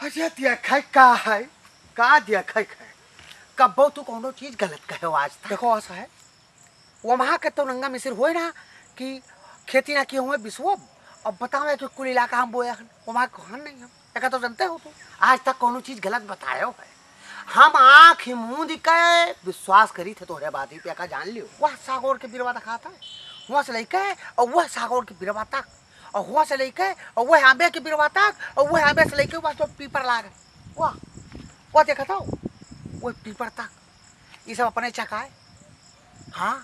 अरे देखै का है का देखै है कब्बो तू कोनो चीज गलत कहे आज तक। देखो ऐसा है वो वहाँ के तो नंगा मिसिर हुए ना कि खेती ना किए हुए विश्वब। अब बताओ कि कुल इलाका हम बोया वहाँ कहाँ नहीं हम देखा तो जानते हो तू आज तक कोनो चीज गलत बतायो है। हम आँख मुंह दिखाए विश्वास करी थे तोहरे बात ही पे का जान लियो वह सागौर के बिरवा खाता है वहाँ से लेके और वह सागौर के बिरवा तक और वहाँ से लेके और वह आंबे के बिरवा तक और वह आंबे से लेके वह तो पीपर लागे वह देखा था वो पीपर तक ये सब अपने चखाए। हाँ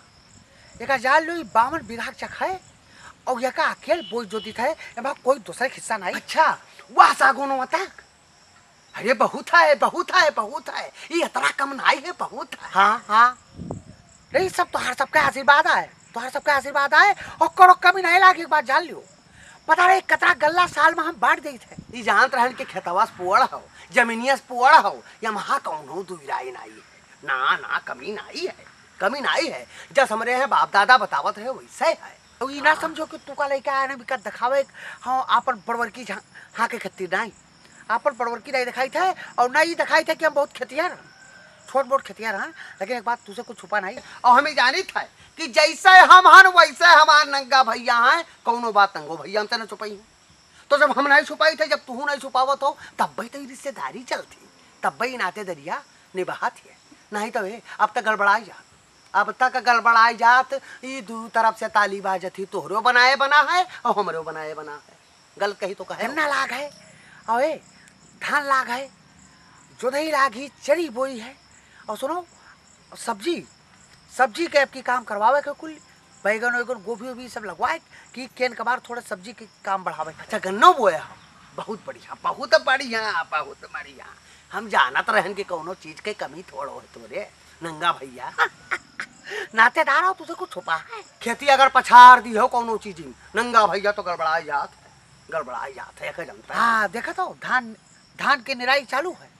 एक जान लो 52 बीघा चखाए और यका अकेल बोझ जो दी थे कोई दूसरा हिस्सा नहीं। अच्छा वह सागौनों तक अरे बहुत है बहुत है बहुत है ये इतना कम नहीं है बहुत है। हाँ हाँ नहीं सब तुम्हारे सबका आशीर्वाद है तुम्हारे सबका आशीर्वाद है और करो कमी नहीं लागे एक बात जान लियो पता रहे कतरा गल्ला साल में हम बांट दी थे ये जानत रहन के खेतवा से पुअड़ हो जमीनिया से पुअड़ हो या महा कौनो दुविराई नहीं है ना ना कमी नहीं है जस हमरे हैं बाप दादा बतावत है वैसे है तो ये ना समझो कि तू का लेके आया ना बिका दिखावे हाँ आपन बड़वर की हाँ के खत्ती नहीं आपन बड़वर की नहीं दिखाई थे और ना ये दिखाई थे कि हम बहुत खेतियार छोट मोट खेतियार हैं लेकिन एक बात तुझसे कुछ छुपा नहीं और हमें जानी था कि जैसे हम हन वैसे हमार नंगा भैया हैं कौनो बात नंगो भैया हमसे न छुपाई तो जब हम नहीं छुपाई थे जब तू नहीं छुपावत हो तब भाई तो रिश्तेदारी चलती तब भाई नाते दरिया निभात है नहीं तो अब तक गड़बड़ाई जात अब तक गड़बड़ाई जात ये दो तरफ से ताली बाजत ही तोहरो बनाए बना है और हमरो बनाए बना है गलत कही तो कहे ना लाग है और धान लाग है जोधई लागी चरी बोई है और सुनो सब्जी के आपकी काम करवावे के कुल बैगन वैगन गोभी वोभी सब लगवाए कि केन कबार थोड़ा सब्जी के काम बढ़ावे। अच्छा गन्नो बोया बहुत बढ़िया बहुत बढ़िया बहुत बढ़िया हम जानत रहन कि कोनो चीज के कमी थोड़ो है तोरे नंगा भैया नातेदार हो तुझे कुछ छुपा है खेती अगर पछाड़ दी हो कोनो चीज नंगा भैया तो गड़बड़ाई जात है जनता। हाँ देखा तो धान के निराई चालू है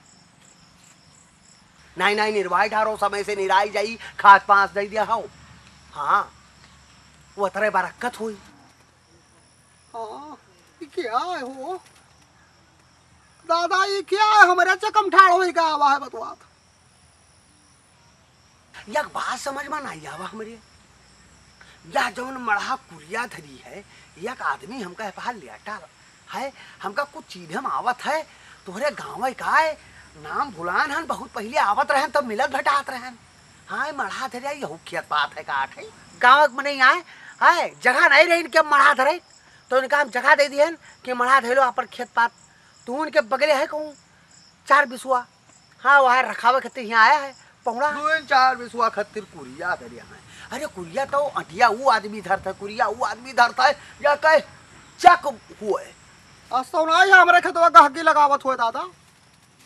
नहीं निर्वाही ठारो समय से निराई जाई खाद पांच दे दिया हो। हाँ वो तरह बरकत हुई। हाँ क्या है हो दादा ये क्या है हमारे चकम ठाड़ हो का आवा है बतवा यह बात समझ में नहीं आवा हमारे यह जौन मढ़ा कुरिया धरी है एक आदमी हमका पहाड़ लिया टाल है हमका कुछ चीज हम आवत है तोहरे गाँव का है नाम भुलान हन बहुत पहले आवत रहन तब मिलत भटात रहन। हाँ मढ़ा धरे यहू खेत बात है काट है गाँव में नहीं आए है जगह नहीं रही इनके मढ़ा धरे तो इनका हम जगह दे दिए कि मढ़ा धरे लो अपन खेत पात तू उनके बगले है कहूँ 4 बिसुआ। हाँ वह रखावे खातिर यहाँ आया है पौड़ा 4 बिसुआ खातिर कुरिया धरे है। अरे कुरिया तो अटिया वो आदमी धरता है कुरिया वो आदमी धरता है या कहे चक हुए अस्तो नहीं हमारे खेतवा गहकी लगावत हुए दादा।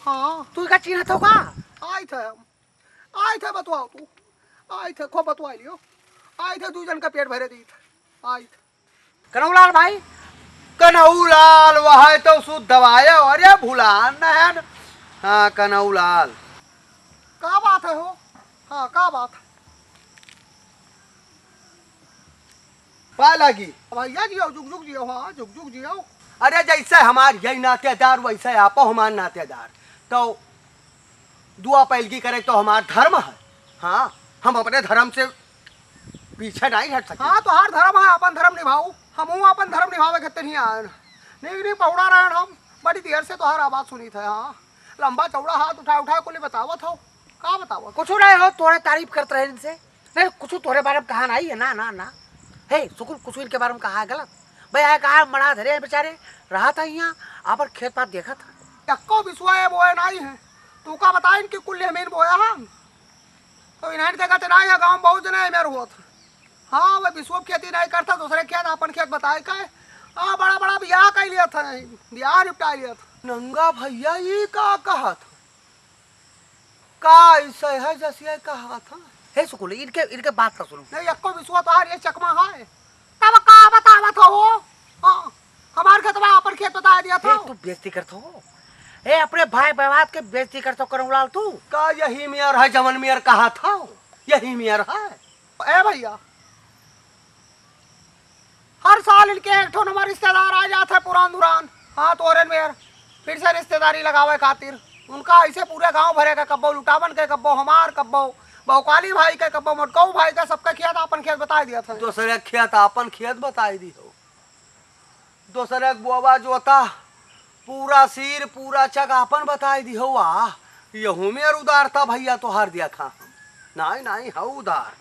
हाँ तू का चिन्ह तो का आए थे बतवाओ तू आए थे खो बतवा लियो आए थे 2 जन का पेट भरे दी थे आए थे कनौलाल भाई कनौलाल वह तो शुद्ध दवाया अरे भुलान है। हाँ कनौलाल का बात है हो। हाँ का बात है पा लगी भैया जियो जुग जियो। हाँ जुग जियो अरे जैसे हमार यही नातेदार वैसे आपो हमार नातेदार तो दुआ पैलगी करे तो हमार धर्म है। हाँ हम अपने धर्म से पीछे नहीं हट सकते। हाँ तो हर धर्म है अपन धर्म निभाऊ हम अपन धर्म निभावे कहते नहीं आए नहीं पौड़ा रहे हम बड़ी देर से तो हर आवाज सुनी थे। हाँ लंबा चौड़ा हाथ उठा को बतावत हो का बतावत कुछ रहे हो तोड़े तारीफ करते रहे इनसे नहीं कुछ तोरे बारे में कहा नहीं है ना हे सुकुल कुछ इनके बारे में कहा है गलत भाई आया कहा मड़ा धरे बेचारे रहा था यहाँ आप खेत पात देखा था को विश्वास बोए नहीं है तू का बता इनकी कुल हमीन बोया हम तो इन्हें देखा तो नहीं है गाँव बहुत जने मेरे हुआ था। हाँ वह विश्व खेती नहीं करता दूसरे खेत अपन खेत बताए का हाँ बड़ा ब्याह कर लिया था ब्याह निपटा लिया था नंगा भैया ये का कहा था का ऐसा है जैसे कहा था हे सुकुल इनके बात का सुनो नहीं को विश्व तो ये चकमा है तब का बतावा था वो। हाँ हमारे खेतवा अपन खेत बता दिया था तू बेइज्जती करता हो ए अपने भाई बहवात के बेइज्जती करता करूँलाल तू का यही मेयर है जमन मेयर कहा था यही मेयर है। ए भैया हर साल इनके एक ठो नंबर रिश्तेदार आ जाते है पुरान दुरान। हाँ तोरे मेयर फिर से रिश्तेदारी लगावे खातिर। उनका ऐसे पूरे गांव भरे का, कब्बो लुटावन के, कब्बो हमार, कब्बो बहुकाली भाई के, कब्बो मोटकऊ भाई का, सबका खेत अपन खेत बता दिया था। दूसरे खेत अपन खेत बताई दी हो, दूसरे बोबा जोता पूरा सिर पूरा चक अपन बताई दी हो। वाह यहू में उदार था भैया तो हार दिया खा। नहीं नहीं है उदार।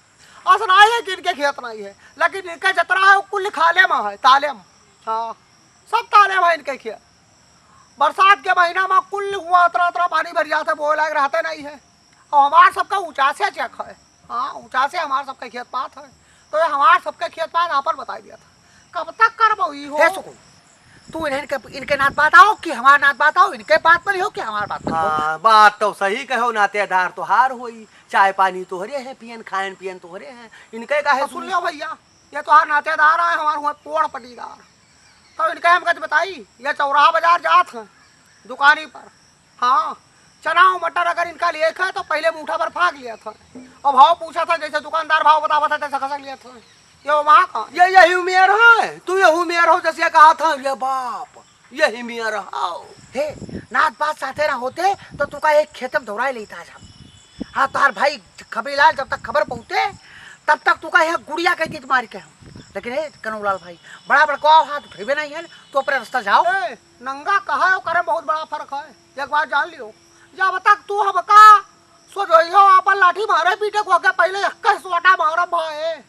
ऐसा नहीं है कि इनके खेत नहीं है, लेकिन इनके जतरा है कुल खाले में है, ताले में। हाँ सब ताले में इनके खेत। बरसात के महीना में कुल हुआ उतरा उतरा पानी भर जाता है, बोए लायक रहते नहीं है। और हमार सबका ऊंचा से चेक है। हाँ ऊंचा से हमार सबका खेत पात है, तो ये हमार सबके खेत पात आपन बता दिया था। कब तक कर हो तू इनके नात बात आओ कि हमार नात बात आओ, इनके बात पर हो कि हमार बात पर हो। हाँ बात तो सही कहो, नातेदार तो हार हुई, चाय पानी तोहरे है, पियन खायन पियन तोहरे हैं, इनके का है। सुन लियो भैया, ये तो हर नातेदार है, हमारे हुआ पोड़ पटीदार। तो इनके हम कद बताई, ये चौराहा बाजार जात है दुकानी पर। हाँ चना और मटर अगर इनका लिए है तो पहले मुठा पर फाँक लिया था, और भाव पूछा था, जैसे दुकानदार भाव बतावा था जैसा खसक लिया था। ये वहाँ का ये यही उमेर है, तू यही उमेर हो जैसे कहा था। ये बाप यही उमेर हो। हे नात बात साथे ना होते तो तू का एक खेतम दौड़ा लेता जब। हाँ तार भाई खबीलाल जब तक खबर पहुँचे तब तक तू का यह गुड़िया के जीत मार के हम। लेकिन हे कनौलाल भाई बड़ा बड़का हाथ उठेबे नहीं है, तो अपने रास्ता जाओ। नंगा कहा है करे बहुत बड़ा फर्क है, एक बार जान लियो। जब तक तू हम का सोचो अपन लाठी मारे पीटे को के पहले एक सोटा मारा भाई।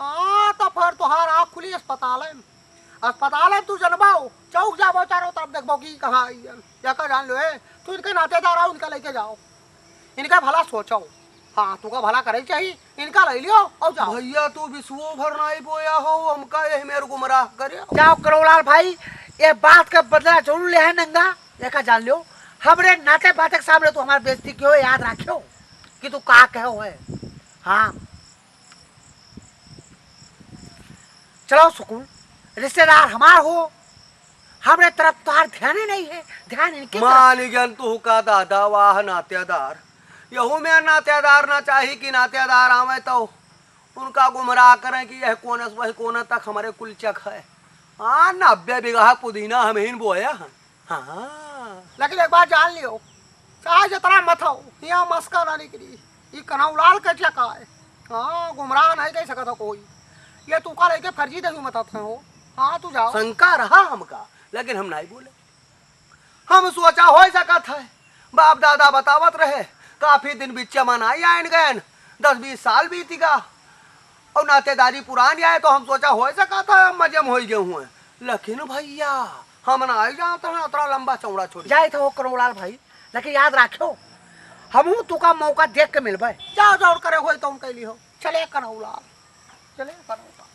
हाँ तो फिर तुहार आँख खुली अस्पताल है, अस्पताल है तू जनबाओ, चौक जाओ चारों तरफ देखो कि कहाँ आई है, या का जान लो है। तू इनके नातेदार आओ, इनका लेके जाओ, इनका भला सोचो। हाँ तू का भला करे चाहिए, इनका ले लियो और जाओ। भैया तू विश्वो भर नहीं बोया हो, हमका यही मेरे गुमराह करे। जाओ करोलाल भाई, ये बात का बदला जरूर ले है नंगा, ये का जान लो। हमरे नाते बाते के सामने तू हमारी बेइज्जती क्यों याद रखियो कि तू का कहो है। हाँ चलो सुकून, रिश्तेदार हमार हो, हमरे तरफ तुहार ध्यान ही नहीं है, ध्यान इनके मान ज्ञान तू का दादा वाह नातेदार। यहू में नातेदार ना चाहिए कि नातेदार आवे तो उनका गुमराह करें कि यह कोने से वही कोने तक हमारे कुल चक है। हाँ 90 बीघा पुदीना हम ही बोया। हाँ लेकिन एक बार जान लियो, चाहे जितना मत हो यहाँ मस्का ना निकली, ये कनौलाल के चका है। हाँ गुमराह नहीं कह सकता कोई, ये तू का लेके फर्जी दही मत हो। हाँ तू जाओ। शंका रहा हमका, लेकिन हम नहीं बोले। हम सोचा हो सकत है, बाप दादा बतावत रहे, काफी दिन बिच्चा मनाई आयन गए, 10-20 साल बीतीगा और नातेदारी पुरानी आए, तो हम सोचा हो सका था मजम हो गए हुए। लेकिन भैया हम ना आई जाता है उतना लंबा चौड़ा छोड़ जाए तो करोलाल भाई, लेकिन याद रखो हम तू का मौका देख के मिलबे। जाओ जाओ करे हो तो हम कैली हो। चले कनौलाल, चले कनौलाल।